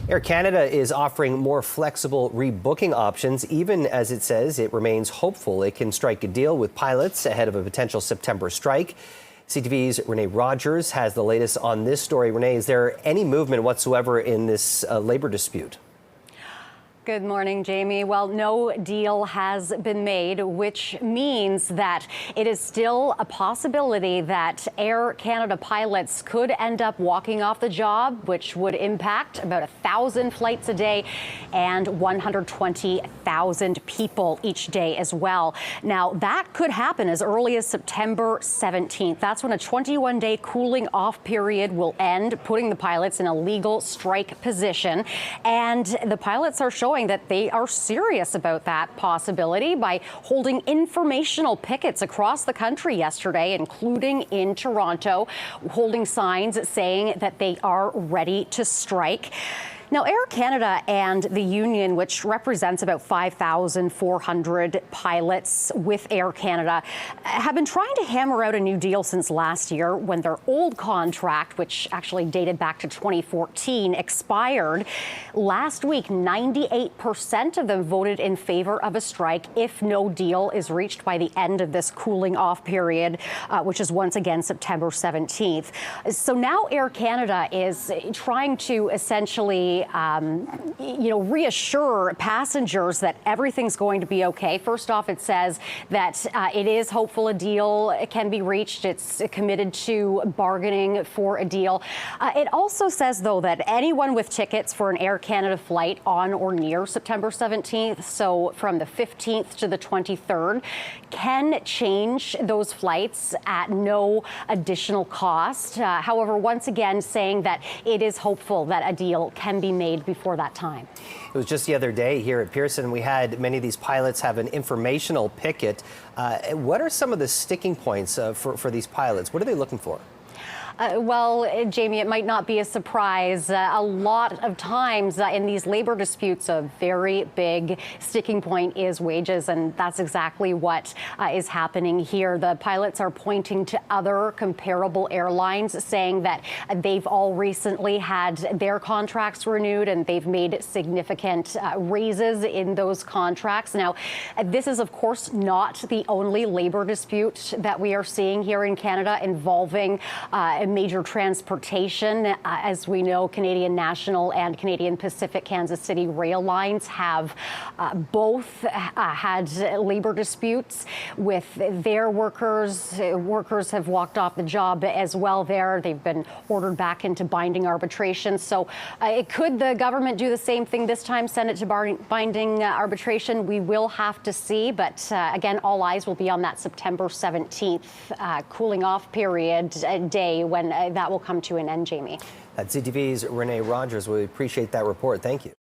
Air Canada is offering more flexible rebooking options, even as it says it remains hopeful it can strike a deal with pilots ahead of a potential September strike. CTV's Renee Rogers has the latest on this story. Renee, is there any movement whatsoever in this labor dispute? Good morning, Jamie. Well, no deal has been made, which means that it is still a possibility that Air Canada pilots could end up walking off the job, which would impact about 1,000 flights a day and 120,000 people each day as well. Now, that could happen as early as September 17th. That's when a 21-day cooling off period will end, putting the pilots in a legal strike position. And the pilots are showing that they are serious about that possibility by holding informational pickets across the country yesterday, including in Toronto, holding signs saying that they are ready to strike. Now, Air Canada and the union, which represents about 5,400 pilots with Air Canada, have been trying to hammer out a new deal since last year when their old contract, which actually dated back to 2014, expired. Last week, 98% of them voted in favor of a strike if no deal is reached by the end of this cooling off period, which is once again September 17th. So now Air Canada is trying to essentially reassure passengers that everything's going to be okay. First off, it says that it is hopeful a deal can be reached. It's committed to bargaining for a deal. It also says, though, that anyone with tickets for an Air Canada flight on or near September 17th, so from the 15th to the 23rd, can change those flights at no additional cost. However, once again, saying that it is hopeful that a deal can be made before that time. It was just the other day here at Pearson, we had many of these pilots have an informational picket. What are some of the sticking points for these pilots? What are they looking for? Well, Jamie, it might not be a surprise. A lot of times in these labor disputes, a very big sticking point is wages, and that's exactly what is happening here. The pilots are pointing to other comparable airlines, saying that they've all recently had their contracts renewed and they've made significant raises in those contracts. Now, this is, of course, not the only labor dispute that we are seeing here in Canada involving major transportation. As we know, Canadian National and Canadian Pacific Kansas City rail lines have both had labor disputes with their workers. Workers have walked off the job as well there. They've been ordered back into binding arbitration. So could the government do the same thing this time, send it to binding arbitration? We will have to see. But again, all eyes will be on that September 17th cooling off period day when that will come to an end, Jamie. At CTV's Renee Rogers, we appreciate that report. Thank you.